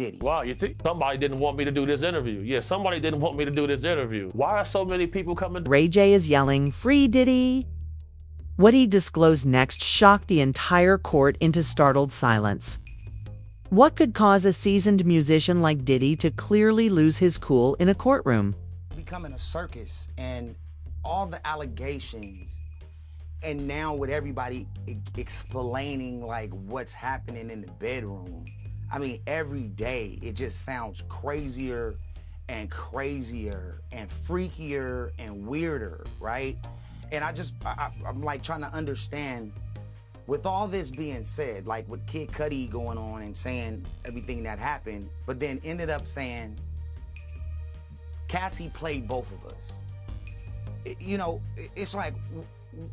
Diddy. Wow, you think somebody didn't want me to do this interview? Yeah, somebody didn't want me to do this interview. Why are so many people coming? Ray J is yelling, "Free Diddy!" What he disclosed next shocked the entire court into startled silence. What could cause a seasoned musician like Diddy to clearly lose his cool in a courtroom? Becoming a circus and all the allegations, and now with everybody explaining like what's happening in the bedroom. I mean, every day it just sounds crazier and crazier and freakier and weirder, right? And I'm like trying to understand, with all this being said, like with Kid Cudi going on and saying everything that happened, but then ended up saying, Cassie played both of us. You know, it's like,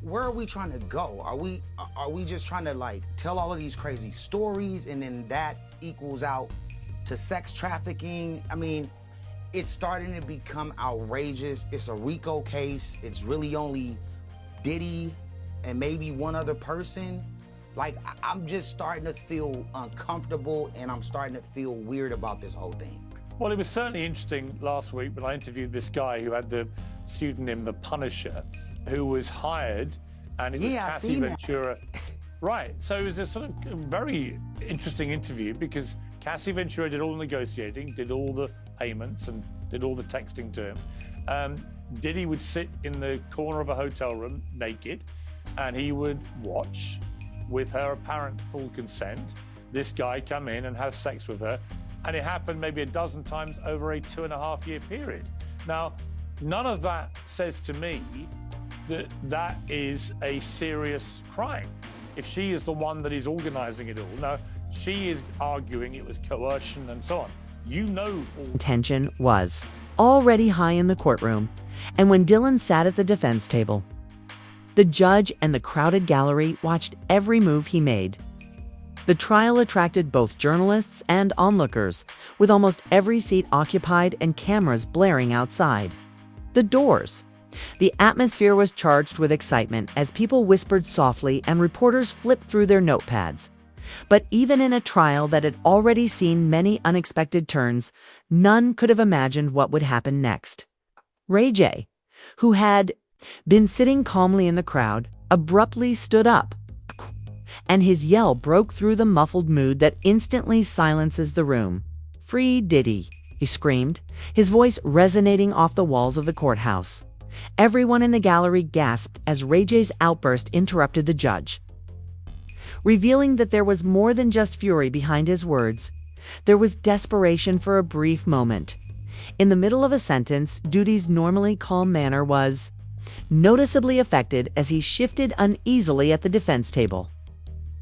where are we trying to go? Are we just trying to like tell all of these crazy stories and then that equals out to sex trafficking? I mean, it's starting to become outrageous. It's a RICO case. It's really only Diddy and maybe one other person. Like, I'm just starting to feel uncomfortable and I'm starting to feel weird about this whole thing. Well, it was certainly interesting last week when I interviewed this guy who had the pseudonym The Punisher, who was hired, and it was Cassie Ventura. Right, so it was a sort of very interesting interview because Cassie Ventura did all the negotiating, did all the payments, and did all the texting to him. Diddy would sit in the corner of a hotel room naked, and he would watch, with her apparent full consent, this guy come in and have sex with her. And it happened maybe a dozen times over a 2.5-year period. Now, none of that says to me that that is a serious crime. If she is the one that is organizing it all, now she is arguing it was coercion and so on. You know, Tension was already high in the courtroom, and when Dylan sat at the defense table, the judge and the crowded gallery watched every move he made. The trial attracted both journalists and onlookers, with almost every seat occupied and cameras blaring outside the doors. The atmosphere was charged with excitement as people whispered softly and reporters flipped through their notepads. But even in a trial that had already seen many unexpected turns, none could have imagined what would happen next. Ray J, who had been sitting calmly in the crowd, abruptly stood up, and his yell broke through the muffled mood that instantly silences the room. "Free Diddy," he screamed, his voice resonating off the walls of the courthouse. Everyone in the gallery gasped as Ray J's outburst interrupted the judge, revealing that there was more than just fury behind his words. There was desperation for a brief moment. In the middle of a sentence, Diddy's normally calm manner was noticeably affected as he shifted uneasily at the defense table,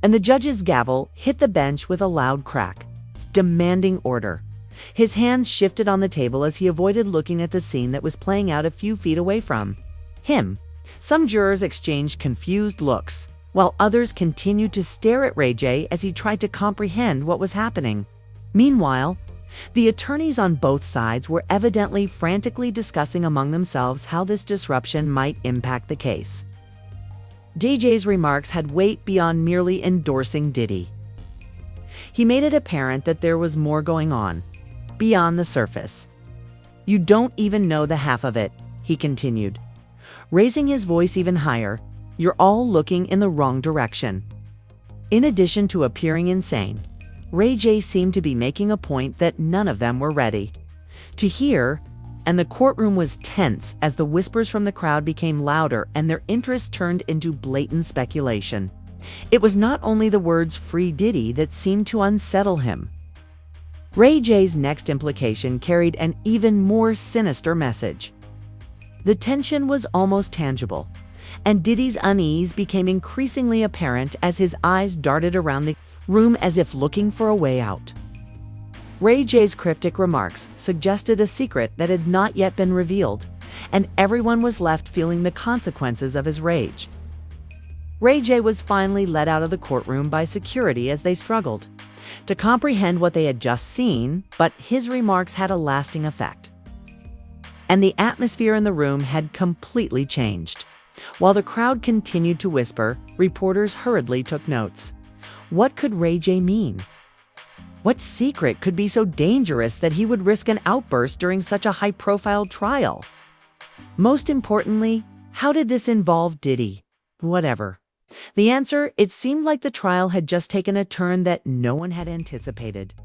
and the judge's gavel hit the bench with a loud crack, demanding order. His hands shifted on the table as he avoided looking at the scene that was playing out a few feet away from him. Some jurors exchanged confused looks, while others continued to stare at Ray J as he tried to comprehend what was happening. Meanwhile, the attorneys on both sides were evidently frantically discussing among themselves how this disruption might impact the case. DJ's remarks had weight beyond merely endorsing Diddy. He made it apparent that there was more going on, beyond the surface. "You don't even know the half of it," he continued, raising his voice even higher. "You're all looking in the wrong direction." In addition to appearing insane, Ray J seemed to be making a point that none of them were ready to hear, and the courtroom was tense as the whispers from the crowd became louder and their interest turned into blatant speculation. It was not only the words "Free Diddy" that seemed to unsettle him. Ray J's next implication carried an even more sinister message. The tension was almost tangible, and Diddy's unease became increasingly apparent as his eyes darted around the room as if looking for a way out. Ray J's cryptic remarks suggested a secret that had not yet been revealed, and everyone was left feeling the consequences of his rage. Ray J was finally led out of the courtroom by security as they struggled to comprehend what they had just seen, but his remarks had a lasting effect, and the atmosphere in the room had completely changed. While the crowd continued to whisper, reporters hurriedly took notes. What could Ray J mean? What secret could be so dangerous that he would risk an outburst during such a high-profile trial? Most importantly, how did this involve Diddy? Whatever. The answer, it seemed like the trial had just taken a turn that no one had anticipated.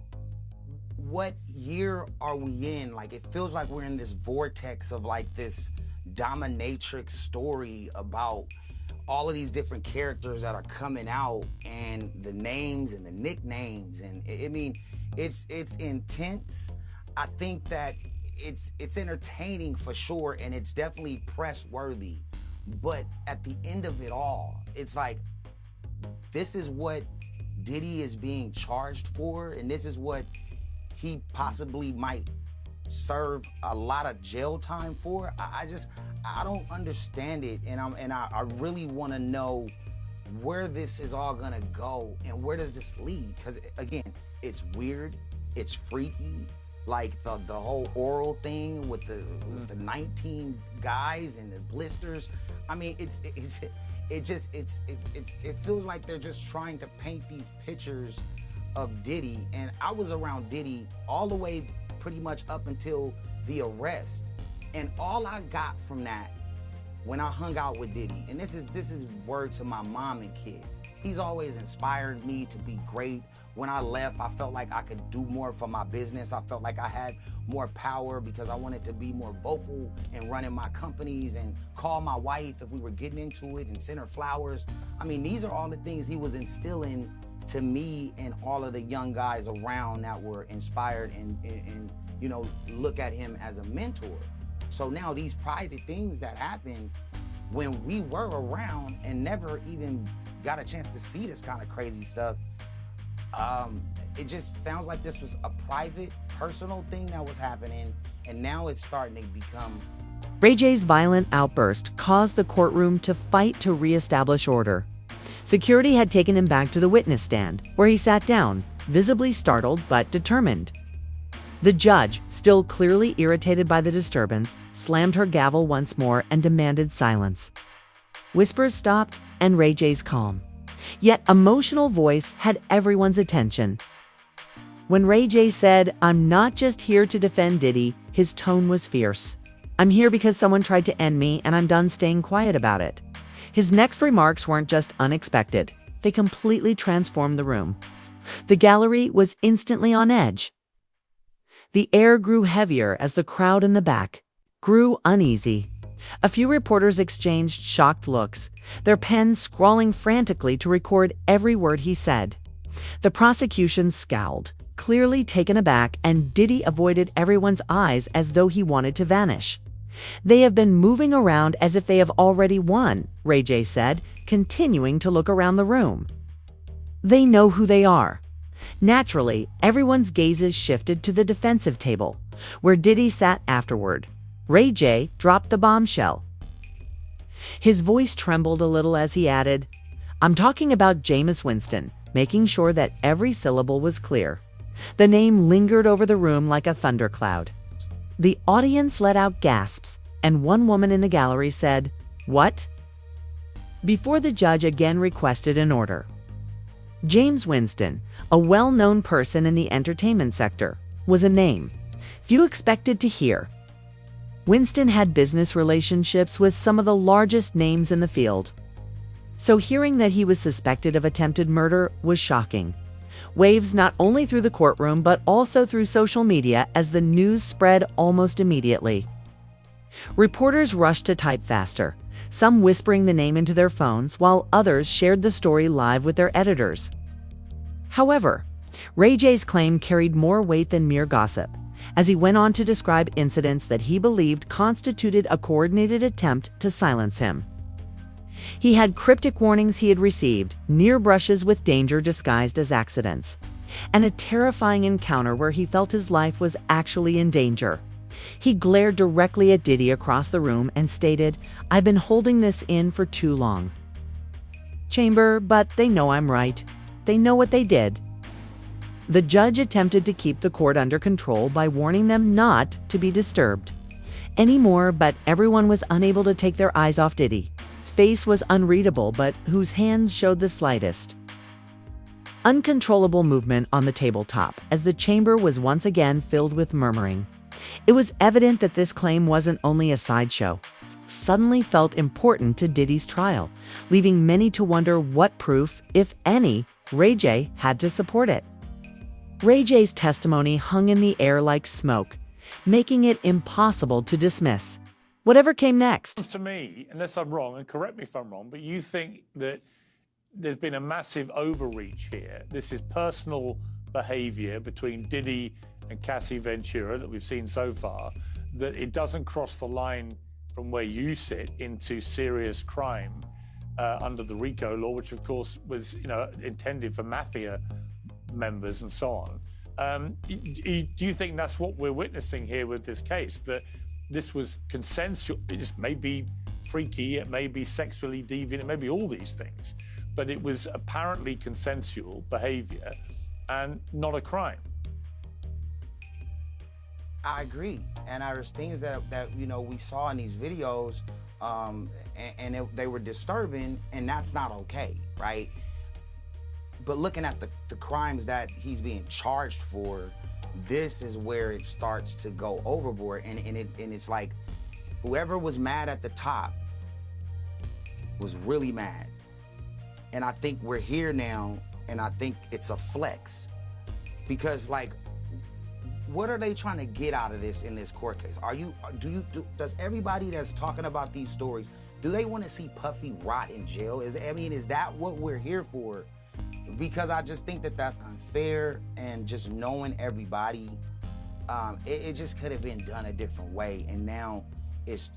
What year are we in? Like, it feels like we're in this vortex of like this dominatrix story about all of these different characters that are coming out, and the names and the nicknames, and I mean, it's intense. I think that it's entertaining for sure, and it's definitely press worthy. But at the end of it all, it's like, this is what Diddy is being charged for, and this is what he possibly might serve a lot of jail time for. I don't understand it, and I really want to know where this is all gonna go and where does this lead? Because again, it's weird, it's freaky, like the whole oral thing with the 19 guys and the blisters. I mean, it feels like they're just trying to paint these pictures of Diddy, and I was around Diddy all the way pretty much up until the arrest, and all I got from that when I hung out with Diddy, and this is word to my mom and kids, he's always inspired me to be great. When I left, I felt like I could do more for my business. I felt like I had more power because I wanted to be more vocal in running my companies and call my wife if we were getting into it and send her flowers. I mean, these are all the things he was instilling to me and all of the young guys around that were inspired and you know, look at him as a mentor. So now these private things that happened when we were around and never even got a chance to see this kind of crazy stuff, it just sounds like this was a private, personal thing that was happening, and now it's starting to become... Ray J's violent outburst caused the courtroom to fight to reestablish order. Security had taken him back to the witness stand, where he sat down, visibly startled but determined. The judge, still clearly irritated by the disturbance, slammed her gavel once more and demanded silence. Whispers stopped, and Ray J's calm, yet emotional voice had everyone's attention. When Ray J said, "I'm not just here to defend Diddy," his tone was fierce. "I'm here because someone tried to end me, and I'm done staying quiet about it." His next remarks weren't just unexpected. They completely transformed the room. The gallery was instantly on edge. The air grew heavier as the crowd in the back grew uneasy. A few reporters exchanged shocked looks, their pens scrawling frantically to record every word he said. The prosecution scowled, clearly taken aback, and Diddy avoided everyone's eyes as though he wanted to vanish. "They have been moving around as if they have already won," Ray J said, continuing to look around the room. "They know who they are." Naturally, everyone's gazes shifted to the defensive table, where Diddy sat afterward. Ray J dropped the bombshell. His voice trembled a little as he added, "I'm talking about Jameis Winston," making sure that every syllable was clear. The name lingered over the room like a thundercloud. The audience let out gasps, and one woman in the gallery said, "What?" before the judge again requested an order. Jameis Winston, a well-known person in the entertainment sector, was a name few expected to hear. Winston had business relationships with some of the largest names in the field. So hearing that he was suspected of attempted murder was shocking. Waves not only through the courtroom but also through social media as the news spread almost immediately. Reporters rushed to type faster, some whispering the name into their phones while others shared the story live with their editors. However, Ray J's claim carried more weight than mere gossip, as he went on to describe incidents that he believed constituted a coordinated attempt to silence him. He had cryptic warnings he had received, near brushes with danger disguised as accidents, and a terrifying encounter where he felt his life was actually in danger. He glared directly at Diddy across the room and stated, "I've been holding this in for too long. Chamber, but they know I'm right. They know what they did." The judge attempted to keep the court under control by warning them not to be disturbed anymore, but everyone was unable to take their eyes off Diddy. His face was unreadable, but whose hands showed the slightest uncontrollable movement on the tabletop as the chamber was once again filled with murmuring. It was evident that this claim wasn't only a sideshow. It suddenly felt important to Diddy's trial, leaving many to wonder what proof, if any, Ray J had to support it. Ray J's testimony hung in the air like smoke, making it impossible to dismiss whatever came next. To me, unless I'm wrong, and correct me if I'm wrong, but you think that there's been a massive overreach here. This is personal behavior between Diddy and Cassie Ventura that we've seen so far, that it doesn't cross the line from where you sit into serious crime under the RICO law, which of course was, intended for mafia members and so on. Do you think that's what we're witnessing here with this case? That this was consensual? It may be freaky, it may be sexually deviant, it may be all these things, but it was apparently consensual behavior and not a crime. I agree, and there's things that we saw in these videos, and they were disturbing, and that's not okay, right? But looking at the crimes that he's being charged for, this is where it starts to go overboard, and it's like whoever was mad at the top was really mad, and I think we're here now, and I think it's a flex, because like, what are they trying to get out of this in this court case? Does everybody that's talking about these stories, do they want to see Puffy rot in jail? Is that what we're here for? Because I just think that that's unfair, and just knowing everybody, it just could have been done a different way, and now it's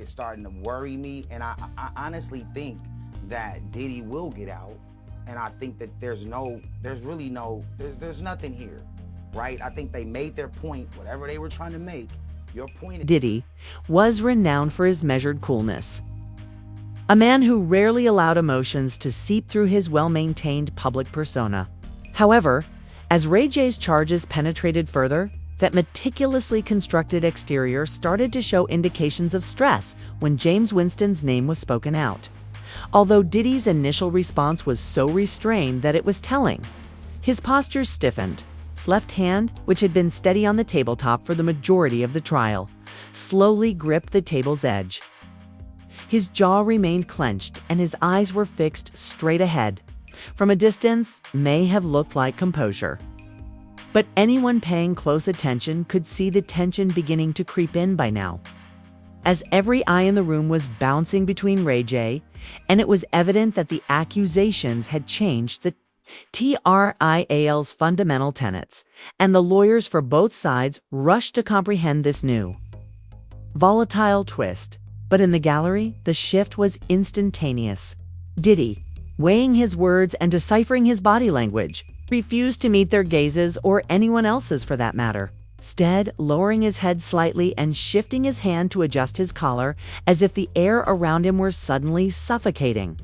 starting to worry me, and I honestly think that Diddy will get out, and I think that there's nothing here. Right? I think they made their point, whatever they were trying to make. Your point. Diddy was renowned for his measured coolness. A man who rarely allowed emotions to seep through his well-maintained public persona. However, as Ray J's charges penetrated further, that meticulously constructed exterior started to show indications of stress when James Winston's name was spoken out. Although Diddy's initial response was so restrained that it was telling, his posture stiffened. His left hand, which had been steady on the tabletop for the majority of the trial, slowly gripped the table's edge. His jaw remained clenched and his eyes were fixed straight ahead. From a distance, may have looked like composure. But anyone paying close attention could see the tension beginning to creep in by now. As every eye in the room was bouncing between Ray J, and it was evident that the accusations had changed the TRIAL's fundamental tenets, and the lawyers for both sides rushed to comprehend this new, volatile twist. But in the gallery, the shift was instantaneous. Diddy, weighing his words and deciphering his body language, refused to meet their gazes or anyone else's for that matter. Instead, lowering his head slightly and shifting his hand to adjust his collar as if the air around him were suddenly suffocating.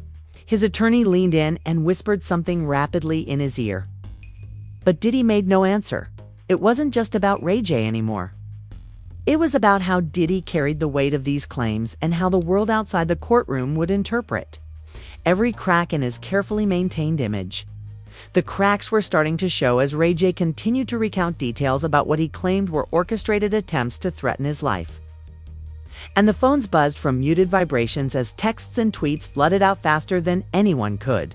His attorney leaned in and whispered something rapidly in his ear. But Diddy made no answer. It wasn't just about Ray J anymore. It was about how Diddy carried the weight of these claims and how the world outside the courtroom would interpret every crack in his carefully maintained image. The cracks were starting to show as Ray J continued to recount details about what he claimed were orchestrated attempts to threaten his life. And the phones buzzed from muted vibrations as texts and tweets flooded out faster than anyone could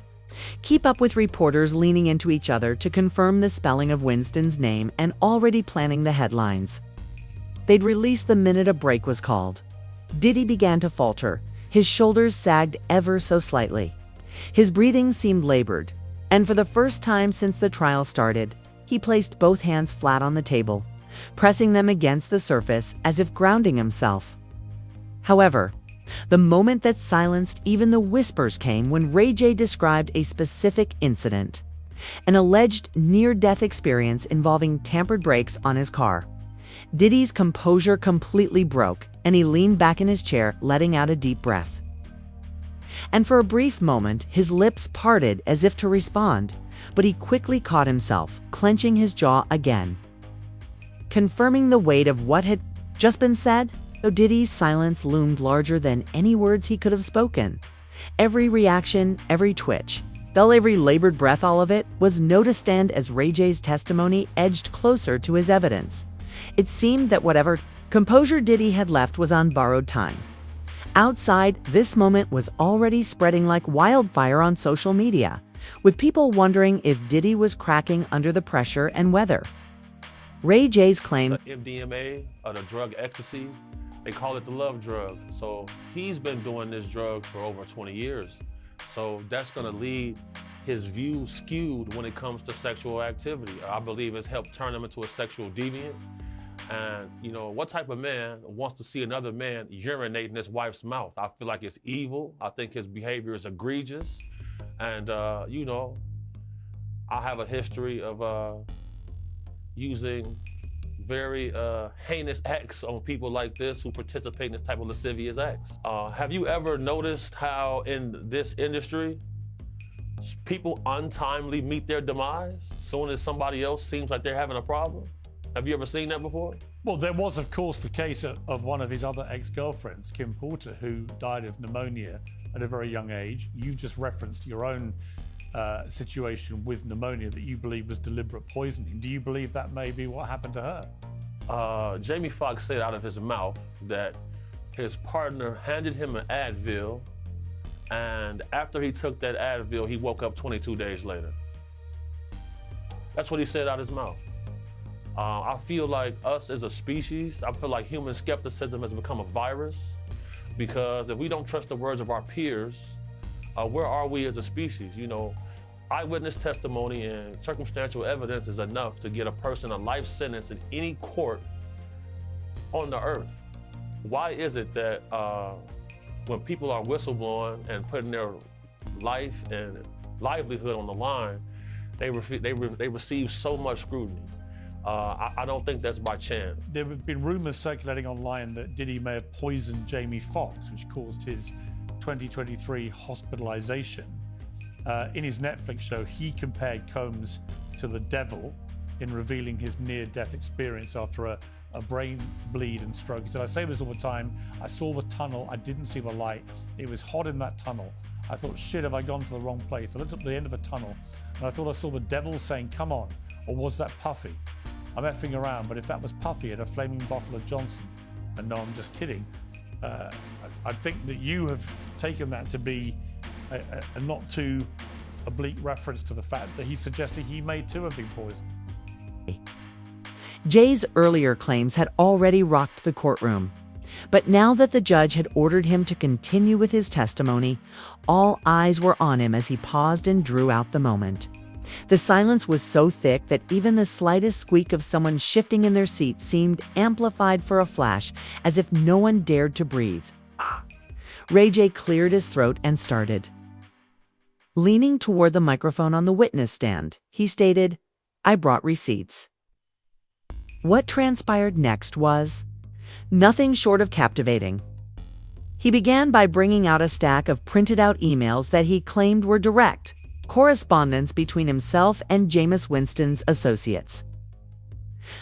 keep up, with reporters leaning into each other to confirm the spelling of Winston's name and already planning the headlines they'd release the minute a break was called. Diddy began to falter. His shoulders sagged ever so slightly. His breathing seemed labored, and for the first time since the trial started, he placed both hands flat on the table, pressing them against the surface as if grounding himself. However, the moment that silenced even the whispers came when Ray J described a specific incident, an alleged near-death experience involving tampered brakes on his car. Diddy's composure completely broke, and he leaned back in his chair, letting out a deep breath. And for a brief moment, his lips parted as if to respond, but he quickly caught himself, clenching his jaw again. Confirming the weight of what had just been said, though Diddy's silence loomed larger than any words he could have spoken. Every reaction, every twitch, Dull every labored breath, all of it was no to stand as Ray J's testimony edged closer to his evidence. It seemed that whatever composure Diddy had left was on borrowed time. Outside, this moment was already spreading like wildfire on social media, with people wondering if Diddy was cracking under the pressure and weather. Ray J's claim, MDMA, the drug ecstasy, they call it the love drug. So he's been doing this drug for over 20 years. So that's going to lead his view skewed when it comes to sexual activity. I believe it's helped turn him into a sexual deviant. And, what type of man wants to see another man urinate in his wife's mouth? I feel like it's evil. I think his behavior is egregious. And, I have a history of using very heinous acts on people like this who participate in this type of lascivious acts. Have you ever noticed how in this industry, people untimely meet their demise as soon as somebody else seems like they're having a problem? Have you ever seen that before? Well, there was, of course, the case of one of his other ex-girlfriends, Kim Porter, who died of pneumonia at a very young age. You just referenced your own situation with pneumonia that you believe was deliberate poisoning. Do you believe that may be what happened to her? Jamie Foxx said out of his mouth that his partner handed him an Advil, and after he took that Advil, he woke up 22 days later. That's what he said out of his mouth. I feel like us as a species, I feel like human skepticism has become a virus, because if we don't trust the words of our peers, where are we as a species? Eyewitness testimony and circumstantial evidence is enough to get a person a life sentence in any court on the earth. Why is it that when people are whistleblowing and putting their life and livelihood on the line, they receive so much scrutiny? I don't think that's by chance. There have been rumors circulating online that Diddy may have poisoned Jamie Foxx, which caused his 2023 hospitalization. In his Netflix show, he compared Combs to the devil in revealing his near-death experience after a brain bleed and stroke. He said, I say this all the time, I saw the tunnel, I didn't see the light. It was hot in that tunnel. I thought, shit, have I gone to the wrong place? I looked up the end of a tunnel and I thought I saw the devil saying, come on, or was that Puffy? I'm effing around, but if that was Puffy at a flaming bottle of Johnson, and no, I'm just kidding, I think that you have taken that to be a not too oblique reference to the fact that he's suggesting he may too have been poisoned. Jay's earlier claims had already rocked the courtroom. But now that the judge had ordered him to continue with his testimony, all eyes were on him as he paused and drew out the moment. The silence was so thick that even the slightest squeak of someone shifting in their seat seemed amplified for a flash, as if no one dared to breathe. Ray J cleared his throat and started. Leaning toward the microphone on the witness stand, he stated, I brought receipts. What transpired next was nothing short of captivating. He began by bringing out a stack of printed-out emails that he claimed were direct correspondence between himself and Jameis Winston's associates.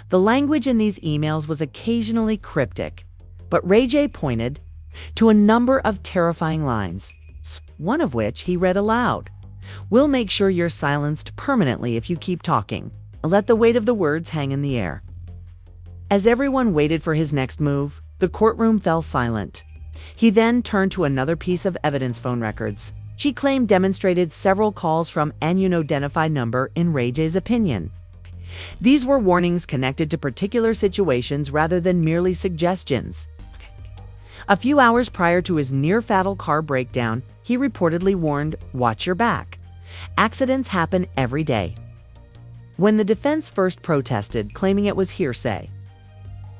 The language in these emails was occasionally cryptic, but Ray J pointed to a number of terrifying lines, one of which he read aloud. We'll make sure you're silenced permanently if you keep talking. Let the weight of the words hang in the air. As everyone waited for his next move, the courtroom fell silent. He then turned to another piece of evidence, phone records. She claimed demonstrated several calls from an unidentified number in Ray J's opinion. These were warnings connected to particular situations rather than merely suggestions. A few hours prior to his near-fatal car breakdown, he reportedly warned, watch your back. Accidents happen every day. When the defense first protested, claiming it was hearsay,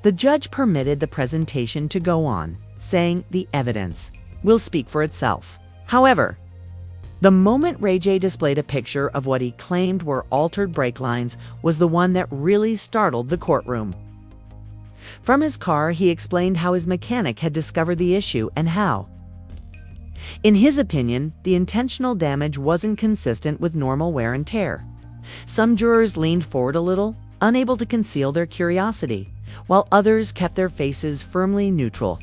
the judge permitted the presentation to go on, saying the evidence will speak for itself. However, the moment Ray J displayed a picture of what he claimed were altered brake lines was the one that really startled the courtroom. From his car, he explained how his mechanic had discovered the issue and how, in his opinion, the intentional damage wasn't consistent with normal wear and tear. Some jurors leaned forward a little, unable to conceal their curiosity, while others kept their faces firmly neutral.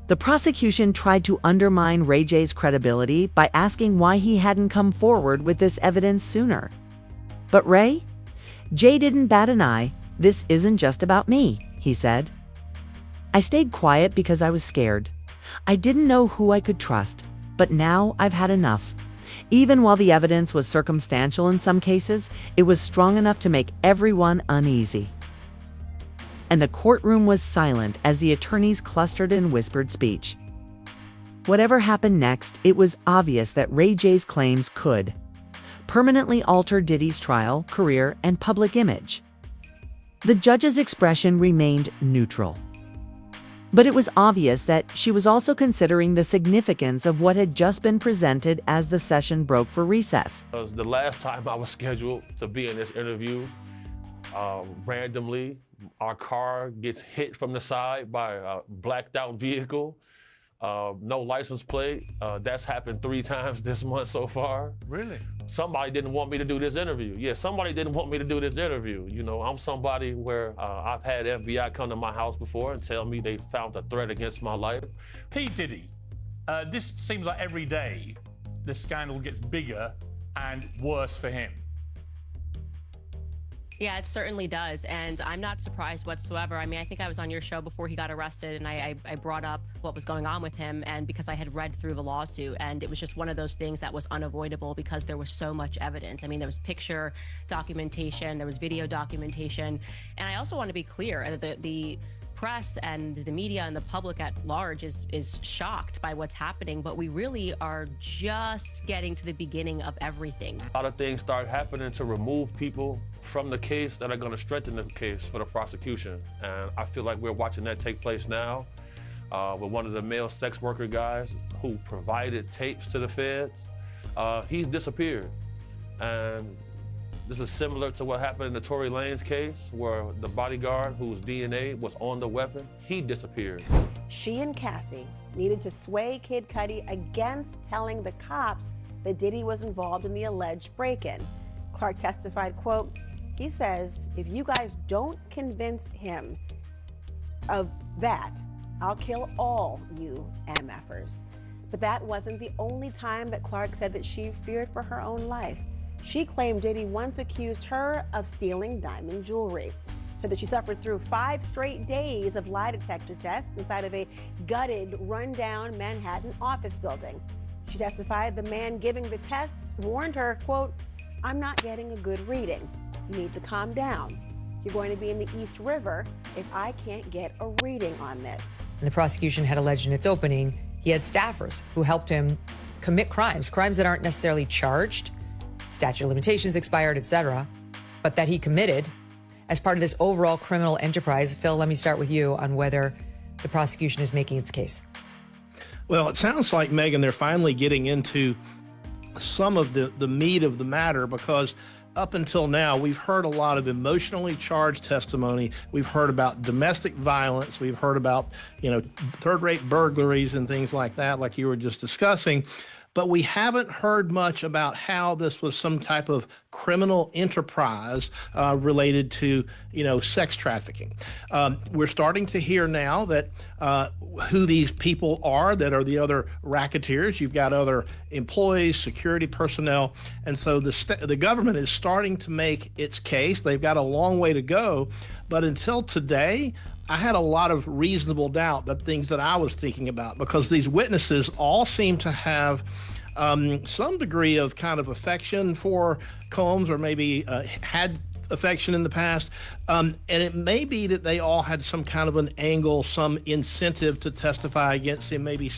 The prosecution tried to undermine Ray J's credibility by asking why he hadn't come forward with this evidence sooner. But Jay didn't bat an eye. "This isn't just about me," he said. "I stayed quiet because I was scared. I didn't know who I could trust, but now I've had enough." Even while the evidence was circumstantial in some cases, it was strong enough to make everyone uneasy. And the courtroom was silent as the attorneys clustered in whispered speech. Whatever happened next, it was obvious that Ray J's claims could permanently alter Diddy's trial, career, and public image. The judge's expression remained neutral. But it was obvious that she was also considering the significance of what had just been presented as the session broke for recess. It was the last time I was scheduled to be in this interview. Randomly, our car gets hit from the side by a blacked out vehicle. No license plate. That's happened 3 times this month so far. Really? Somebody didn't want me to do this interview. Yeah, somebody didn't want me to do this interview. You know, I'm somebody where I've had FBI come to my house before and tell me they found a threat against my life. P. Diddy, this seems like every day the scandal gets bigger and worse for him. Yeah, it certainly does. And I'm not surprised whatsoever. I mean, I think I was on your show before he got arrested, and I brought up what was going on with him, and because I had read through the lawsuit, and it was just one of those things that was unavoidable because there was so much evidence. I mean, there was picture documentation, there was video documentation. And I also want to be clear that the press and the media and the public at large is shocked by what's happening, but we really are just getting to the beginning of everything. A lot of things start happening to remove people from the case that are going to strengthen the case for the prosecution. And I feel like we're watching that take place now with one of the male sex worker guys who provided tapes to the feds. He's disappeared. And this is similar to what happened in the Tory Lanez case, where the bodyguard whose DNA was on the weapon, he disappeared. She and Cassie needed to sway Kid Cudi against telling the cops that Diddy was involved in the alleged break-in. Clark testified, quote, he says, "If you guys don't convince him of that, I'll kill all you MFers." But that wasn't the only time that Clark said that she feared for her own life. She claimed Diddy once accused her of stealing diamond jewelry. Said that she suffered through 5 straight days of lie detector tests inside of a gutted, rundown Manhattan office building. She testified the man giving the tests warned her, quote, "I'm not getting a good reading. You need to calm down. You're going to be in the East River if I can't get a reading on this." And the prosecution had alleged in its opening he had staffers who helped him commit crimes that aren't necessarily charged, statute of limitations expired, etc., but that he committed as part of this overall criminal enterprise. Phil, let me start with you on whether the prosecution is making its case. Well, it sounds like, Megan, they're finally getting into some of the meat of the matter, because up until now, we've heard a lot of emotionally charged testimony. We've heard about domestic violence. We've heard about, third-rate burglaries and things like that, like you were just discussing. But we haven't heard much about how this was some type of criminal enterprise related to, sex trafficking. We're starting to hear now that who these people are that are the other racketeers. You've got other employees, security personnel. And so the government is starting to make its case. They've got a long way to go. But until today, I had a lot of reasonable doubt that things that I was thinking about, because these witnesses all seem to have some degree of kind of affection for Combs, or maybe had affection in the past. And it may be that they all had some kind of an angle, some incentive to testify against him, maybe.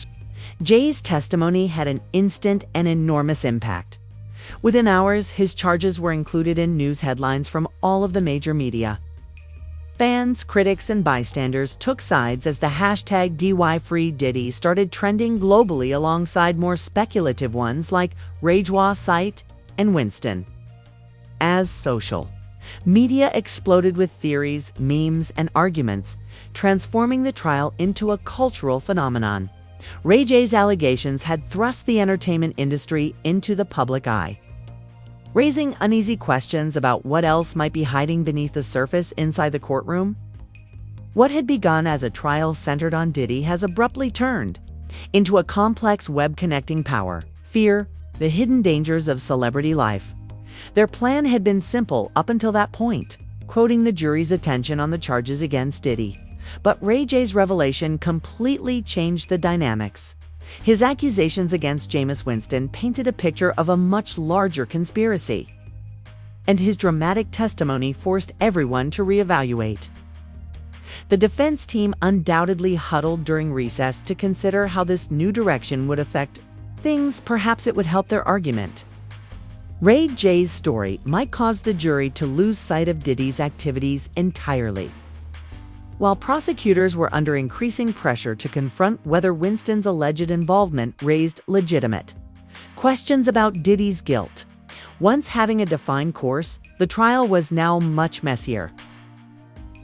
Jay's testimony had an instant and enormous impact. Within hours, his charges were included in news headlines from all of the major media. Fans, critics, and bystanders took sides as the hashtag DYFreeDiddy started trending globally alongside more speculative ones like Rajwa Site and Winston. As social, media exploded with theories, memes, and arguments, transforming the trial into a cultural phenomenon. Ray J's allegations had thrust the entertainment industry into the public eye, raising uneasy questions about what else might be hiding beneath the surface inside the courtroom. What had begun as a trial centered on Diddy has abruptly turned into a complex web connecting power, fear, the hidden dangers of celebrity life. Their plan had been simple up until that point, quoting the jury's attention on the charges against Diddy. But Ray J's revelation completely changed the dynamics. His accusations against Jameis Winston painted a picture of a much larger conspiracy. And his dramatic testimony forced everyone to reevaluate. The defense team undoubtedly huddled during recess to consider how this new direction would affect things. Perhaps it would help their argument. Ray J's story might cause the jury to lose sight of Diddy's activities entirely. While prosecutors were under increasing pressure to confront whether Winston's alleged involvement raised legitimate questions about Diddy's guilt. Once having a defined course, the trial was now much messier.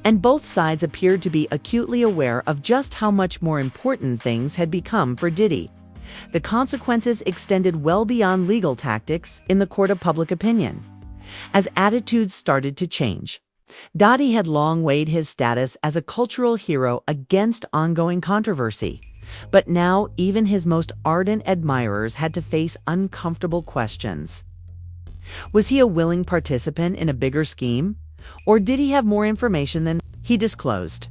And both sides appeared to be acutely aware of just how much more important things had become for Diddy. The consequences extended well beyond legal tactics in the court of public opinion. As attitudes started to change, Diddy had long weighed his status as a cultural hero against ongoing controversy. But now even his most ardent admirers had to face uncomfortable questions. Was he a willing participant in a bigger scheme? Or did he have more information than he disclosed?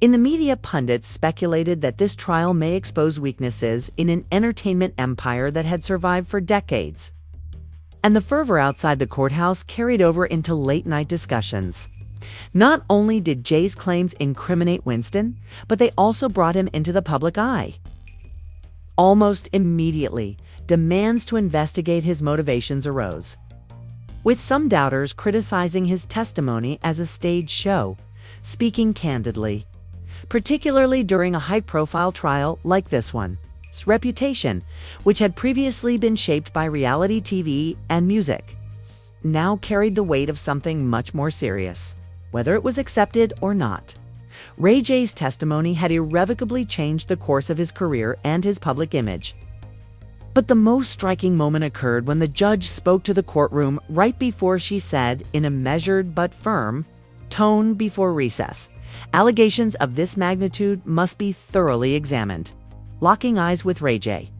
In the media, pundits speculated that this trial may expose weaknesses in an entertainment empire that had survived for decades. And the fervor outside the courthouse carried over into late-night discussions. Not only did Jay's claims incriminate Winston, but they also brought him into the public eye. Almost immediately, demands to investigate his motivations arose, with some doubters criticizing his testimony as a stage show. Speaking candidly, particularly during a high-profile trial like this one, his reputation, which had previously been shaped by reality TV and music, now carried the weight of something much more serious. Whether it was accepted or not, Ray J's testimony had irrevocably changed the course of his career and his public image. But the most striking moment occurred when the judge spoke to the courtroom right before she said, in a measured but firm tone before recess, "Allegations of this magnitude must be thoroughly examined." Locking eyes with Ray J.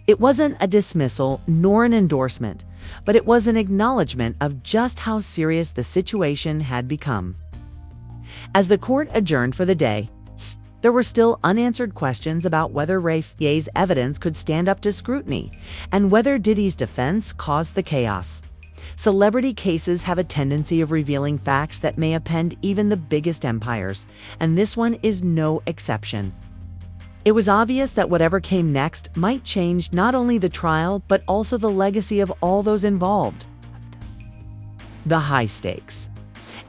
It wasn't a dismissal nor an endorsement, but it was an acknowledgement of just how serious the situation had become. As the court adjourned for the day, there were still unanswered questions about whether Ray J's evidence could stand up to scrutiny and whether Diddy's defense caused the chaos. Celebrity cases have a tendency of revealing facts that may upend even the biggest empires, and this one is no exception. It was obvious that whatever came next might change not only the trial, but also the legacy of all those involved. The high stakes,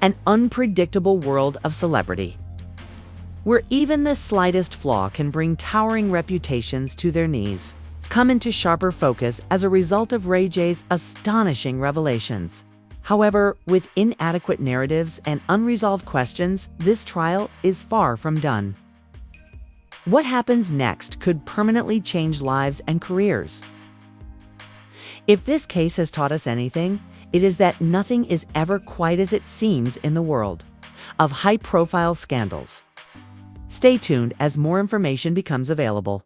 an unpredictable world of celebrity, where even the slightest flaw can bring towering reputations to their knees. It's come into sharper focus as a result of Ray J's astonishing revelations. However, with inadequate narratives and unresolved questions, this trial is far from done. What happens next could permanently change lives and careers. If this case has taught us anything, it is that nothing is ever quite as it seems in the world of high-profile scandals. Stay tuned as more information becomes available.